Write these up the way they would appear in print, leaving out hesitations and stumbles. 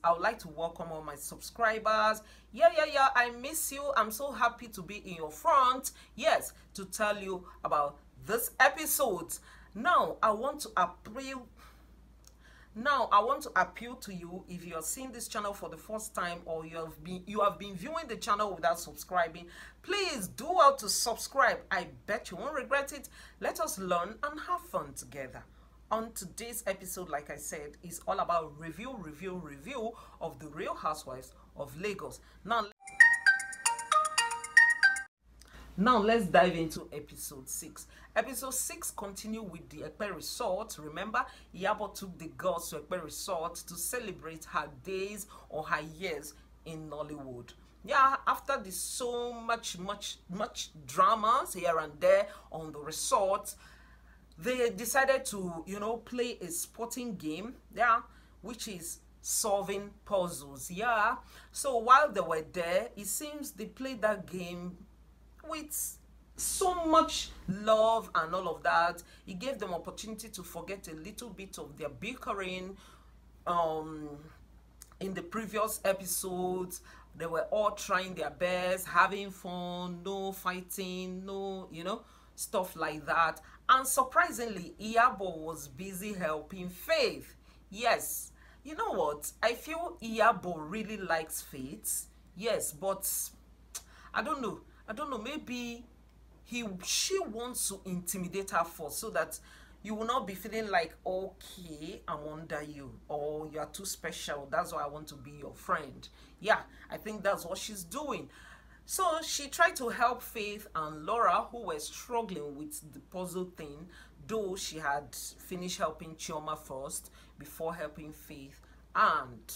I would like to welcome all my subscribers. Yeah, I miss you. I'm so happy to be in your front, yes, to tell you about this episode. Now I want to appeal to you. If you are seeing this channel for the first time, or you have been viewing the channel without subscribing, please do well to subscribe. I bet you won't regret it. Let us learn and have fun together. On today's episode, like I said, is all about review of the Real Housewives of Lagos. Now let's dive into episode 6. Episode 6 continue with the Ekpe Resort. Remember, Iyabo took the girls to Ekpe Resort to celebrate her days or her years in Nollywood. Yeah, after the so much dramas here and there on the resort, they decided to, play a sporting game, yeah, which is solving puzzles. Yeah, so while they were there, it seems they played that game with so much love and all of that. It gave them opportunity to forget a little bit of their bickering in the previous episodes. They were all trying their best, having fun, no fighting, no, stuff like that. And surprisingly, Iyabo was busy helping Faith. Yes, you know what? I feel Iyabo really likes Faith. Yes, but I don't know. Maybe she wants to intimidate her first, so that you will not be feeling like, okay, I'm under you, or you are too special, that's why I want to be your friend. Yeah, I think that's what she's doing. So she tried to help Faith and Laura, who were struggling with the puzzle thing, though she had finished helping Chioma first before helping Faith and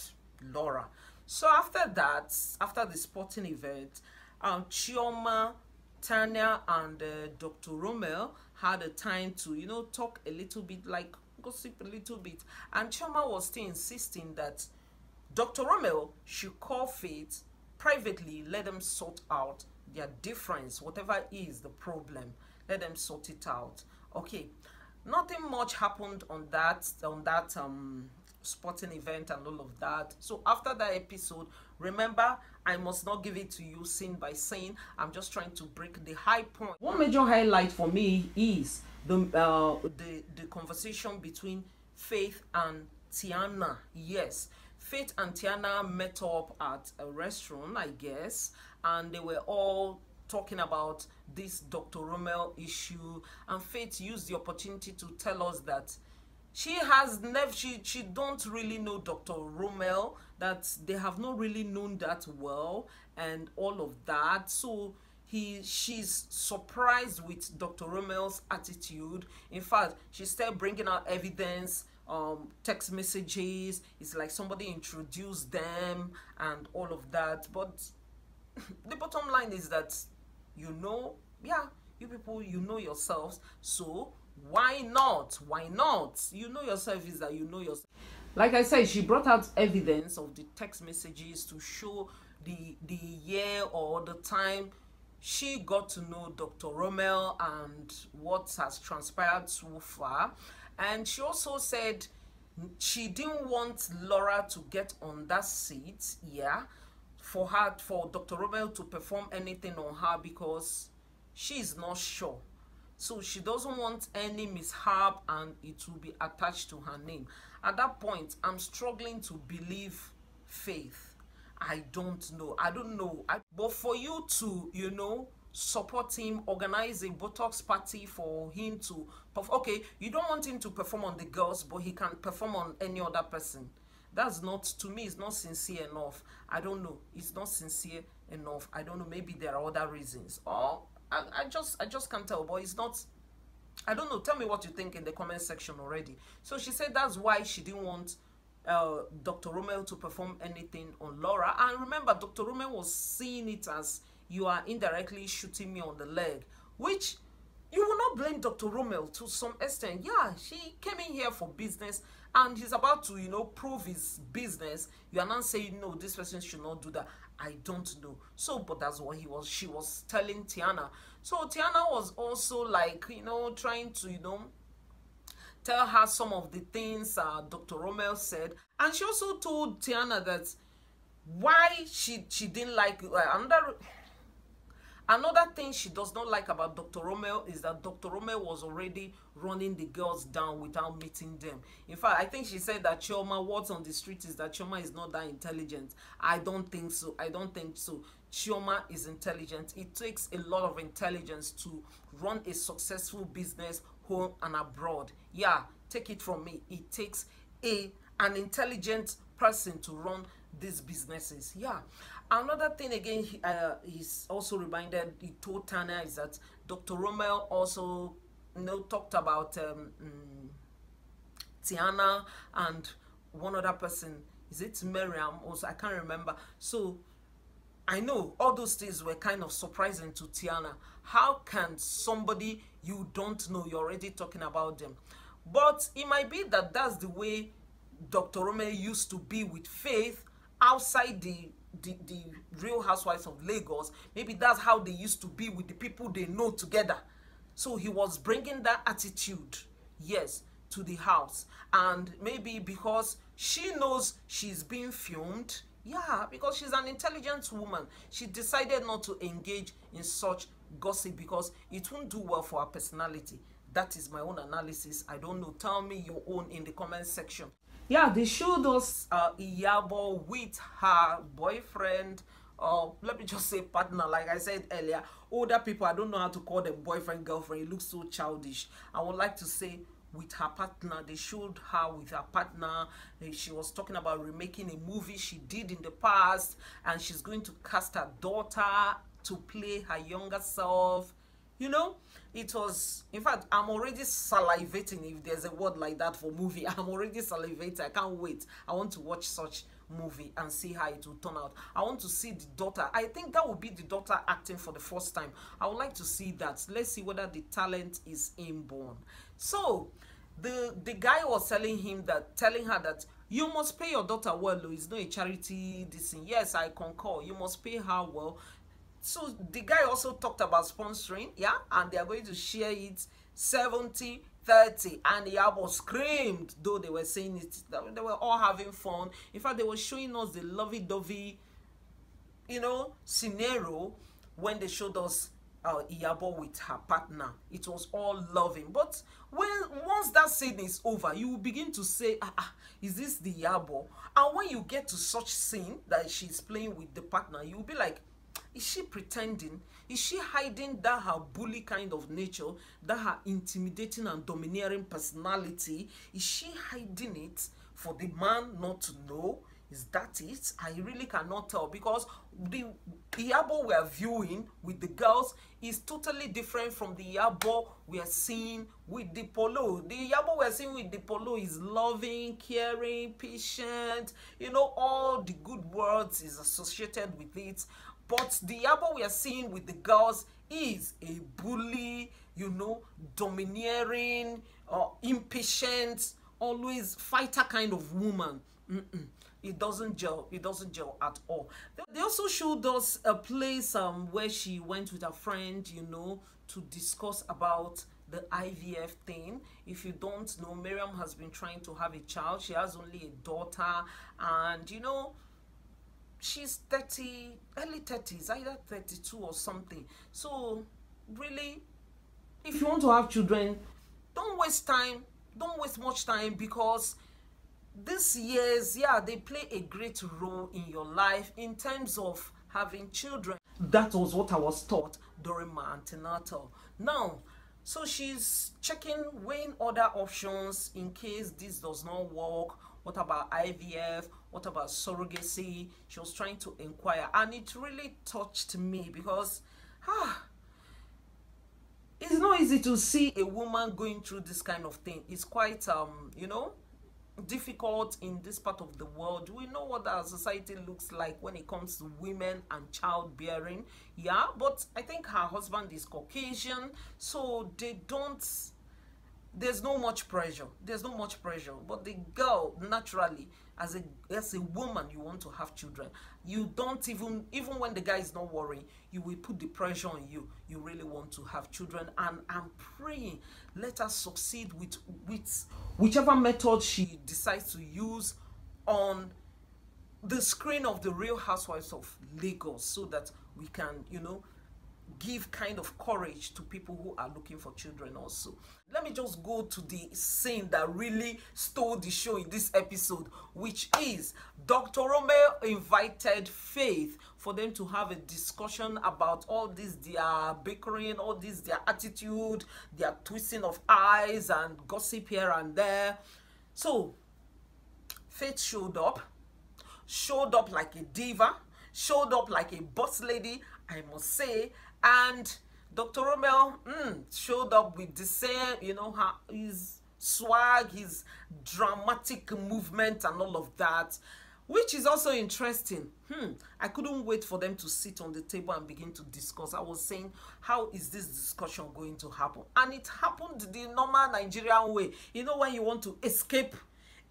Laura. So after that, after the sporting event, Chioma, Tanya, and Dr. Romel had a time to, talk a little bit, like gossip a little bit. And Chioma was still insisting that Dr. Romel should call Faith privately, let them sort out their difference, whatever is the problem, let them sort it out. Okay, nothing much happened on that sporting event and all of that. So after that episode, remember, I must not give it to you scene by scene. I'm just trying to break the high point. One major highlight for me is the conversation between Faith and Tiana. Yes, Faith and Tiana met up at a restaurant, I guess, and they were all talking about this Dr. Romel issue, and Faith used the opportunity to tell us that she don't really know Dr. Romel, that they have not really known that well and all of that. So she's surprised with Dr. Romel's attitude. In fact, she started bringing out evidence, text messages. It's like somebody introduced them and all of that. But the bottom line is that, you people, you know yourselves, so why not? You know yourself is that you know yourself. Like I said, she brought out evidence of the text messages to show the year or the time she got to know Dr. Romel and what has transpired so far. And she also said she didn't want Laura to get on that seat, yeah, for Dr. Romel to perform anything on her, because she is not sure. So she doesn't want any mishap and it will be attached to her name. At that point, I'm struggling to believe Faith. I don't know. But for you to, support him, organize a Botox party for him to perform. Okay, you don't want him to perform on the girls, but he can perform on any other person. That's not, to me, it's not sincere enough. I don't know. It's not sincere enough. I don't know. Maybe there are other reasons. Or I just can't tell, but it's not. I don't know. Tell me what you think in the comment section already. So she said that's why she didn't want Dr. Romel to perform anything on Laura. And remember, Dr. Romel was seeing it as, you are indirectly shooting me on the leg, which you will not blame Dr. Romel to some extent. Yeah, she came in here for business and he's about to, prove his business. You are not saying, no, this person should not do that. I don't know. So, but that's what she was telling Tiana. So Tiana was also like, trying to, tell her some of the things Dr. Romel said. And she also told Tiana that why she didn't like another thing she does not like about Dr. Romeo is that Dr. Romeo was already running the girls down without meeting them. In fact, I think she said that Chioma, what's on the street is that Chioma is not that intelligent. I don't think so. I don't think so. Chioma is intelligent. It takes a lot of intelligence to run a successful business home and abroad. Yeah, take it from me. It takes an intelligent person to run these businesses. Yeah. Another thing again, he's also reminded, he told Tana, is that Dr. Romel also, talked about Tiana and one other person. Is it Miriam? Also, I can't remember. So I know all those things were kind of surprising to Tiana. How can somebody you don't know, you're already talking about them? But it might be that that's the way Dr. Romel used to be with Faith outside the Real Housewives of Lagos. Maybe that's how they used to be with the people they know together. So he was bringing that attitude, yes, to the house. And maybe because she knows she's being filmed, yeah, because she's an intelligent woman, she decided not to engage in such gossip because it won't do well for her personality. That is my own analysis. I don't know. Tell me your own in the comment section. Yeah, they showed us Iyabo with her boyfriend, let me just say partner, like I said earlier. Older people, I don't know how to call them boyfriend, girlfriend. It looks so childish. I would like to say with her partner. They showed her with her partner. She was talking about remaking a movie she did in the past, and she's going to cast her daughter to play her younger self. It was, in fact, I'm already salivating, if there's a word like that for movie. I'm already salivating. I can't wait. I want to watch such movie and see how it will turn out. I want to see the daughter. I think that would be the daughter acting for the first time. I would like to see that. Let's see whether the talent is inborn. So the guy was telling her that you must pay your daughter well. It's not a charity this thing. Yes, I concur. You must pay her well. So the guy also talked about sponsoring, yeah, and they are going to share it 70-30, and Iyabo screamed, though they were saying it, they were all having fun. In fact, they were showing us the lovey-dovey, scenario when they showed us Iyabo with her partner. It was all loving. But once that scene is over, you will begin to say, is this the Iyabo? And when you get to such scene that she's playing with the partner, you will be like, is she pretending? Is she hiding that her bully kind of nature, that her intimidating and domineering personality? Is she hiding it for the man not to know? Is that it? I really cannot tell, because the Iyabo we are viewing with the girls is totally different from the Iyabo we are seeing with the Polo. The Iyabo we are seeing with the Polo is loving, caring, patient, all the good words is associated with it. But the Iyabo we are seeing with the girls is a bully, domineering, impatient, always fighter kind of woman. It doesn't gel. It doesn't gel at all. They also showed us a place where she went with a friend, to discuss about the IVF thing. If you don't know, Miriam has been trying to have a child. She has only a daughter, and she's 30, early 30s, either 32 or something. So really, if you want to have children, don't waste time. Don't waste much time, because these years, yeah, they play a great role in your life in terms of having children. That was what I was taught during my antenatal. Now, so she's weighing other options in case this does not work. What about IVF? What about surrogacy? She was trying to inquire, and it really touched me, because it's not easy to see a woman going through this kind of thing. It's quite difficult in this part of the world. We know what our society looks like when it comes to women and childbearing, yeah, but I think her husband is Caucasian, so they don't there's no much pressure. There's no much pressure. But the girl, naturally, as a woman, you want to have children. You don't even when the guy is not worrying, you will put the pressure on you. You really want to have children. And I'm praying, let her succeed with whichever method she decides to use on the screen of the Real Housewives of Lagos, so that we can, give kind of courage to people who are looking for children also. Let me just go to the scene that really stole the show in this episode, which is Dr. Romeo invited Faith for them to have a discussion about all this, their bickering, all this, their attitude, their twisting of eyes and gossip here and there. So Faith showed up like a diva, showed up like a boss lady, I must say. And Dr. Romeo showed up with the same, his swag, his dramatic movement and all of that, which is also interesting. I couldn't wait for them to sit on the table and begin to discuss. I was saying, how is this discussion going to happen? And it happened the normal Nigerian way. When you want to escape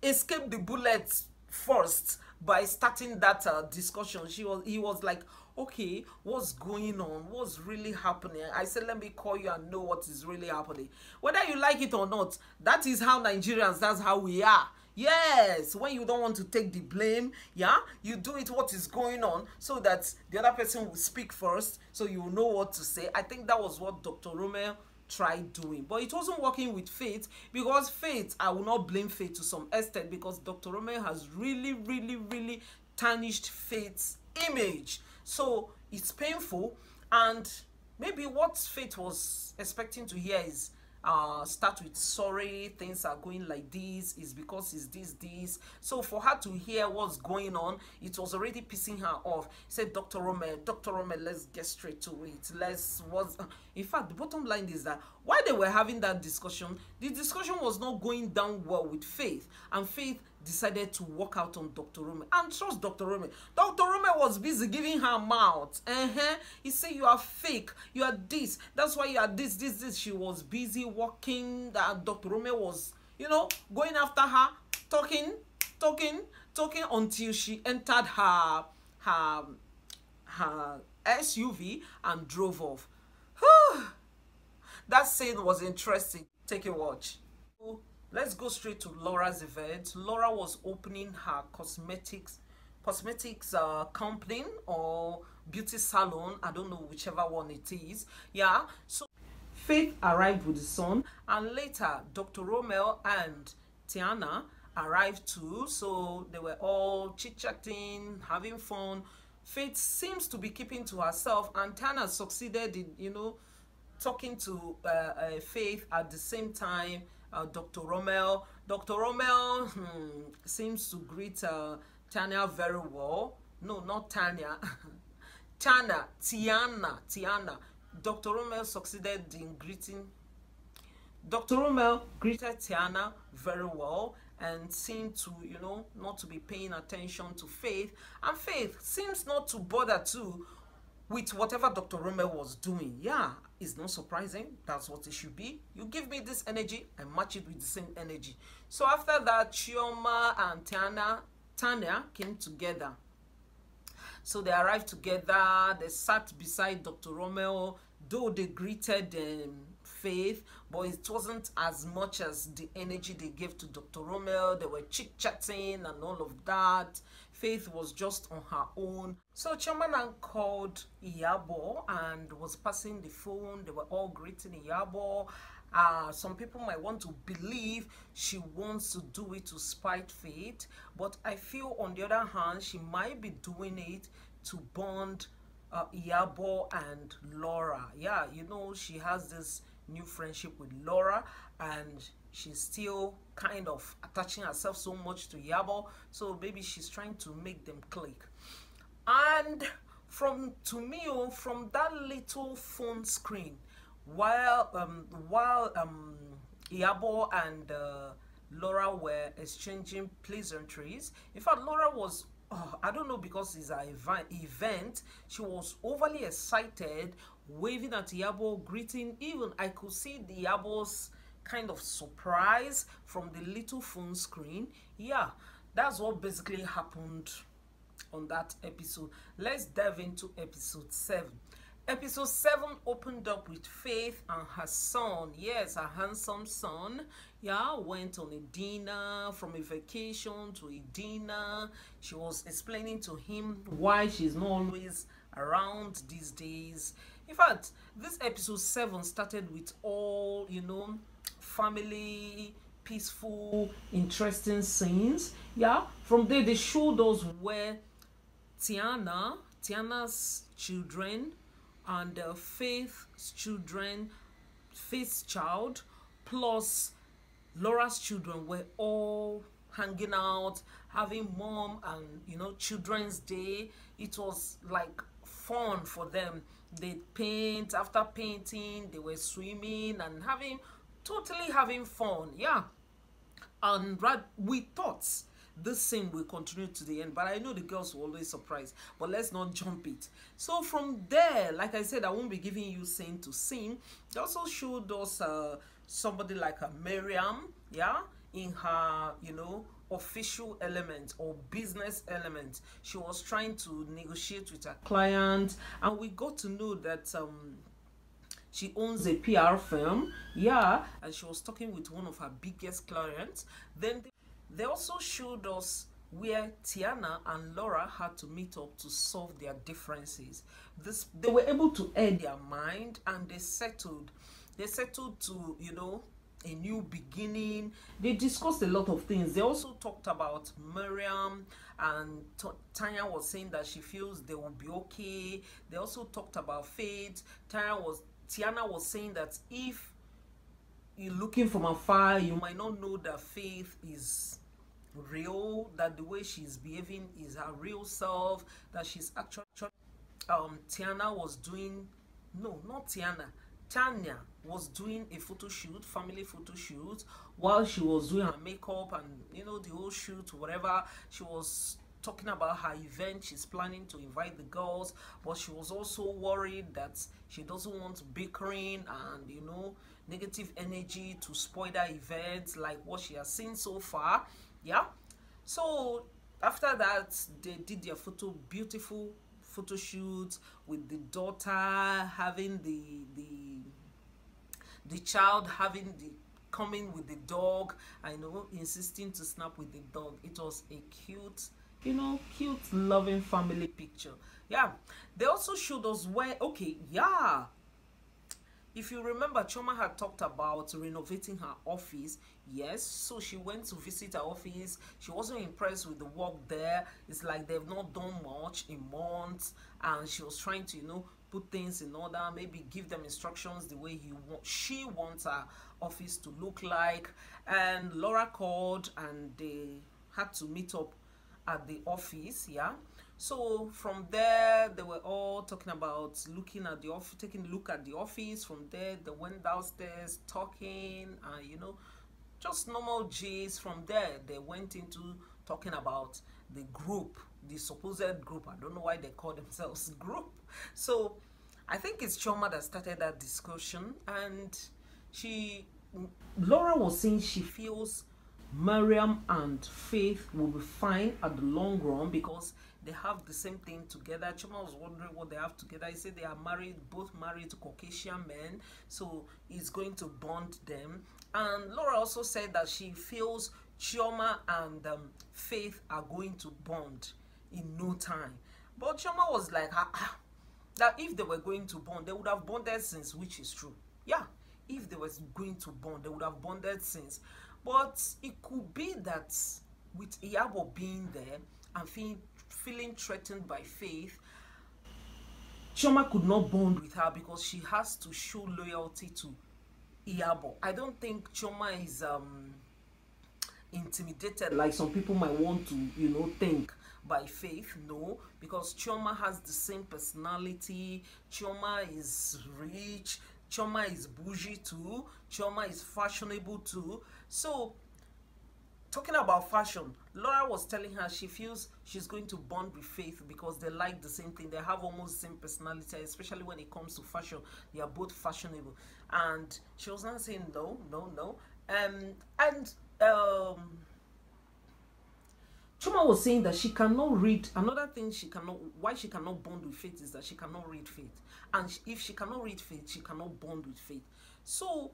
the bullets first by starting that discussion. He was like, okay, what's going on? What's really happening? I said, let me call you and know what is really happening. Whether you like it or not, that is how Nigerians, that's how we are. Yes, when you don't want to take the blame, you do it what is going on, so that the other person will speak first, so you will know what to say. I think that was what Dr. Romeo tried doing, but it wasn't working with Faith, because Faith, I will not blame Faith to some extent, because Dr. Romeo has really tarnished Faith's image. So it's painful, and maybe what Faith was expecting to hear is start with, sorry, things are going like this, is because it's this. So for her to hear what's going on, it was already pissing her off. He said, Dr. Romeo, let's get straight to it. In fact, the bottom line is that while they were having that discussion, the discussion was not going down well with Faith, and Faith decided to walk out on Dr. Romeo. And trust Dr. Romeo. Dr. Romeo was busy giving her mouth. He said, you are fake, you are this, that's why you are this. She was busy walking. Dr. Romeo was, going after her, talking until she entered her SUV and drove off. That scene was interesting. Take a watch. Let's go straight to Laura's event. Laura was opening her cosmetics company or beauty salon. I don't know, whichever one it is. So Faith arrived with the son, and later Dr. Romeo and Tiana arrived too. So they were all chit-chatting, having fun. Faith seems to be keeping to herself, and Tiana succeeded in, talking to Faith at the same time. Dr. Romeo seems to greet Tanya very well. No, not Tanya. Tiana. Dr. Romeo succeeded in greeting. Dr. Romeo greeted Tiana very well and seemed to, not to be paying attention to Faith. And Faith seems not to bother too with whatever Dr. Romeo was doing. It's not surprising. That's what it should be. You give me this energy, I match it with the same energy. So after that, Chioma and Tanya came together. So they arrived together. They sat beside Dr. Romeo, though they greeted Faith, but it wasn't as much as the energy they gave to Dr. Romeo. They were chit-chatting and all of that. Faith was just on her own. So Chioma called Iyabo and was passing the phone. They were all greeting Iyabo. Some people might want to believe she wants to do it to spite Faith, but I feel on the other hand, she might be doing it to bond Iyabo and Laura. She has this new friendship with Laura, and she's still kind of attaching herself so much to Iyabo, so maybe she's trying to make them click. And from that little phone screen, while Iyabo and Laura were exchanging pleasantries, in fact, Laura was, I don't know, because it's an event, she was overly excited, waving at Iyabo, greeting. Even I could see the Iyabo's kind of surprise from the little phone screen. Yeah, that's what basically happened on that episode. Let's dive into episode 7. Episode 7 opened up with Faith and her son. Yes, her handsome son. Yeah, went on a dinner, from a vacation to a dinner. She was explaining to him why she's not always around these days. In fact, this episode 7 started with all, family, peaceful, interesting scenes. Yeah, from there they showed us where Tiana's children, and Faith's child, plus Laura's children were all hanging out, having mom and children's day. It was like fun for them. They paint, after painting they were swimming and totally having fun. Yeah, and we thought this scene will continue to the end, but I know the girls will always surprise, but let's not jump it. So from there, like I said, I won't be giving you scene to scene. They also showed us somebody like a Miriam, yeah, in her official element or business element. She was trying to negotiate with her client, and we got to know that she owns a PR firm. Yeah, and she was talking with one of her biggest clients. Then they also showed us where Tiana and Laura had to meet up to solve their differences. They were able to air their mind, and they settled to a new beginning. They discussed a lot of things. They also talked about Miriam, and Tanya was saying that she feels they will be okay. They also talked about Faith. Tiana was saying that if you're looking from afar, you might not know that Faith is real, that the way she's behaving is her real self, that she's actually Tiana was doing, no, not Tiana, Tanya was doing a photo shoot, family photo shoot, while she was doing her makeup and the whole shoot, whatever. She was talking about her event she's planning to invite the girls, but she was also worried that she doesn't want bickering and negative energy to spoil that event like what she has seen so far. Yeah, so after that they did their beautiful photo shoot with the daughter having the child coming with the dog, insisting to snap with the dog. It was a cute loving family picture. Yeah, they also showed us where, if you remember, Chioma had talked about renovating her office. Yes, so she went to visit her office. She wasn't impressed with the work there. It's like they've not done much in months, and she was trying to put things in order, maybe give them instructions the way she wants her office to look like. And Laura called, and they had to meet up at the office. Yeah, so from there they were all talking about looking at the office, taking a look at the office. From there they went downstairs talking, and just normal G's. From there they went into talking about the group, the supposed group. I don't know why they call themselves group. So I think it's Chioma that started that discussion, and Laura was saying she feels Mariam and Faith will be fine at the long run because they have the same thing together. Chioma was wondering what they have together. He said they are both married to Caucasian men, so it's going to bond them. And Laura also said that she feels Chioma and Faith are going to bond in no time. But Chioma was like, that if they were going to bond, they would have bonded since, which is true. Yeah, if they were going to bond, they would have bonded since. But it could be that with Iyabo being there and feeling threatened by Faith, Chioma could not bond with her because she has to show loyalty to Iyabo. I don't think Chioma is intimidated like some people might want to, think, by Faith. No, because Chioma has the same personality. Chioma is rich. Chioma is bougie too. Chioma is fashionable too. So Talking about fashion, Laura was telling her she feels she's going to bond with Faith because they like the same thing. They have almost the same personality, especially when it comes to fashion. They are both fashionable. And she was not saying no, no, no. And Chuma was saying that she cannot read. Another thing why she cannot bond with Faith is that she cannot read Faith. And if she cannot read Faith, she cannot bond with Faith. So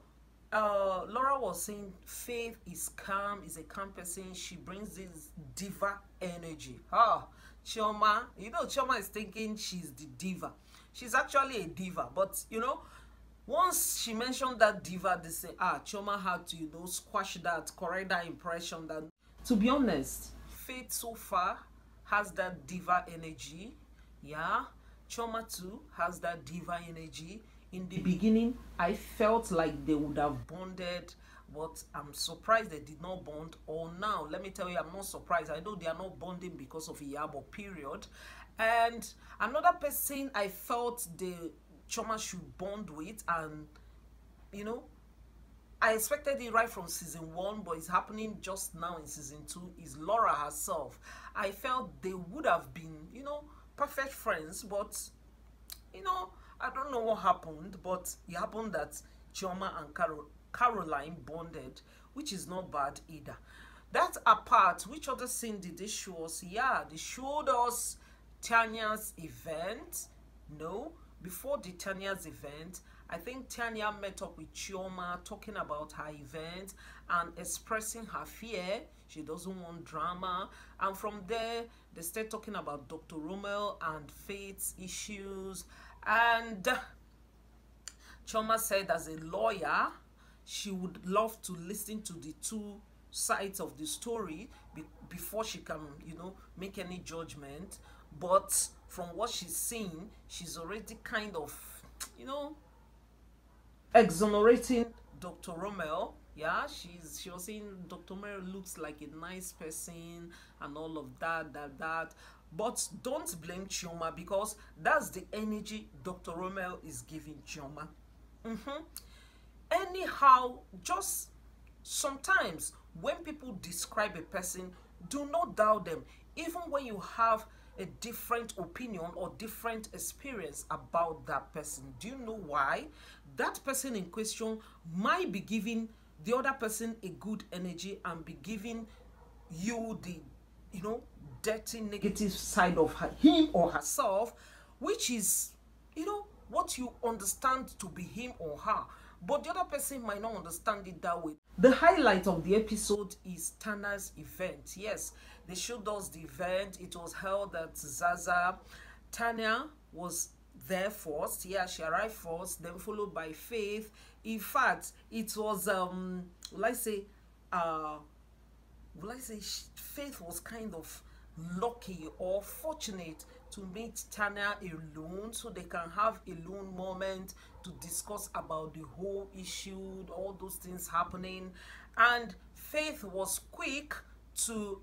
Laura was saying Faith is calm, is a calm person. She brings this diva energy. Chioma, Chioma is thinking she's the diva. She's actually a diva, but once she mentioned that diva, they say, Chioma had to, squash that, correct that impression. That, to be honest, Faith so far has that diva energy. Yeah, Chioma too has that diva energy. In the beginning, I felt like they would have bonded, but I'm surprised they did not bond. Or now, let me tell you, I'm not surprised. I know they are not bonding because of Iyabo, period. And another person I felt the Chioma should bond with, and I expected it right from season 1, but it's happening just now in season 2, is Laura herself. I felt they would have been, perfect friends, but I don't know what happened, but it happened that Chioma and Caroline bonded, which is not bad either. That apart, which other scene did they show us? Yeah, they showed us Tanya's event. No, before the Tanya's event, I think Tanya met up with Chioma, talking about her event and expressing her fear. She doesn't want drama. And from there, they start talking about Dr. Romel and Faith's issues. And Chioma said, as a lawyer, she would love to listen to the two sides of the story before she can, make any judgment. But from what she's seen, she's already kind of, exonerating Dr. Romel. Yeah, she was saying Dr. Romel looks like a nice person and all of that. But don't blame Chioma, because that's the energy Dr. Romel is giving Chioma. Anyhow, just sometimes when people describe a person, do not doubt them. Even when you have a different opinion or different experience about that person. Do you know why? That person in question might be giving the other person a good energy and be giving you the, dirty, negative side of him or herself, which is, what you understand to be him or her. But the other person might not understand it that way. The highlight of the episode is Tana's event. Yes, they showed us the event. It was held at Zaza. Tanya was there first. Yeah, she arrived first, then followed by Faith. In fact, it was will I say Faith was kind of lucky or fortunate to meet Tanya alone, so they can have a lone moment to discuss about the whole issue, all those things happening. And Faith was quick to,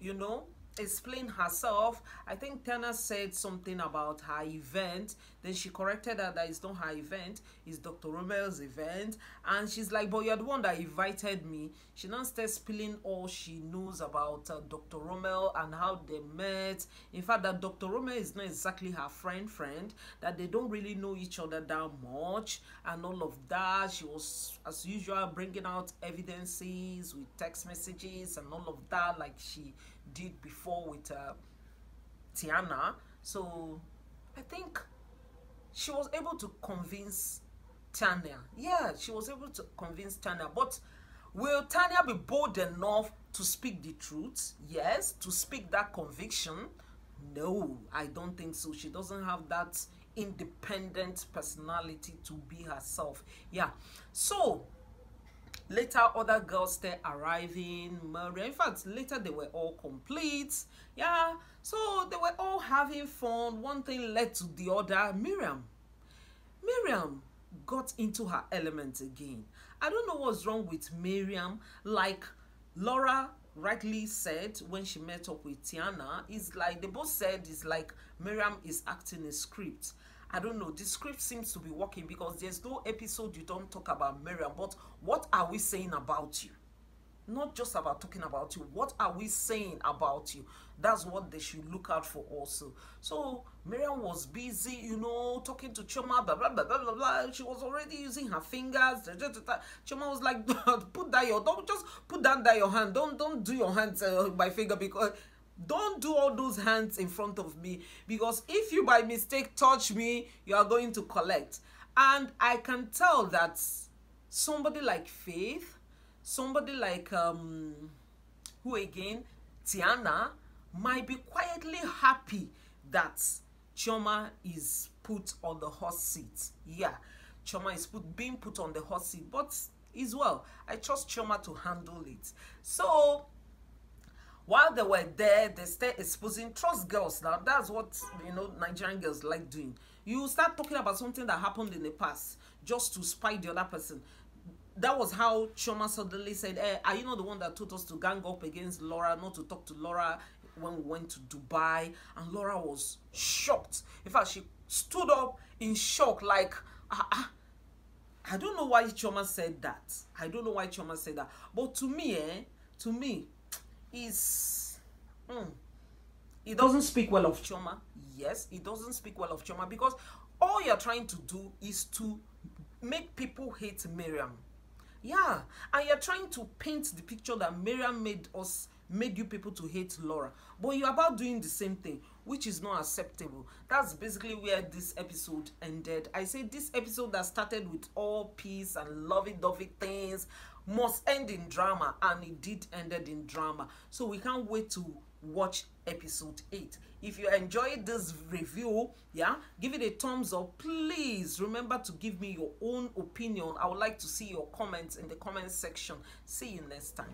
explain herself. I think Tana said something about her event, then she corrected her that it's not her event, it's Dr. Romel's event. And she's like, but you're the one that invited me. She now starts spilling all she knows about Dr. Romel and how they met. In fact, that Dr. Romel is not exactly her friend, that they don't really know each other that much and all of that. She was, as usual, bringing out evidences with text messages and all of that, like she did before with Tiana. So I think she was able to convince Tanya. Yeah, she was able to convince Tanya. But will Tanya be bold enough to speak the truth? Yes. To speak that conviction? No, I don't think so. She doesn't have that independent personality to be herself. Yeah. So later, other girls started arriving. Maria, in fact, later they were all complete. Yeah, so they were all having fun. One thing led to the other. Miriam got into her element again. I don't know what's wrong with Miriam. Like Laura rightly said when she met up with Tiana, it's like they both said it's like Miriam is acting a script. I don't know, the script seems to be working because there's no episode you don't talk about Miriam. But what are we saying about you? Not just about talking about you. What are we saying about you? That's what they should look out for also. So Miriam was busy, you know, talking to Chioma, blah blah blah blah blah blah. She was already using her fingers. Chioma was like, put that your, don't just put down that your hand. Don't do your hands by finger, because don't do all those hands in front of me, because if you by mistake touch me, you are going to collect. And I can tell that somebody like Faith, somebody like who again, Tiana, might be quietly happy that Chioma is put on the hot seat. Yeah, Chioma is being put on the hot seat, but as well, I trust Chioma to handle it. So while they were there, they start exposing trust girls. Now that's what, you know, Nigerian girls like doing. You start talking about something that happened in the past just to spite the other person. That was how Chioma suddenly said, are you not the one that told us to gang up against Laura, not to talk to Laura when we went to Dubai? And Laura was shocked. In fact, she stood up in shock, like, I don't know why Chioma said that. I don't know why Chioma said that. But to me, is it doesn't speak well of Chioma. Yes, it doesn't speak well of Chioma, because all you're trying to do is to make people hate Miriam. Yeah, and you're trying to paint the picture that Miriam made you people to hate Laura, but you're about doing the same thing, which is not acceptable. That's basically where this episode ended. I say this episode that started with all peace and lovey-dovey things must end in drama, and it did ended in drama. So we can't wait to watch episode 8. If you enjoyed this review, yeah, give it a thumbs up. Please remember to give me your own opinion. I would like to see your comments in the comment section. See you next time.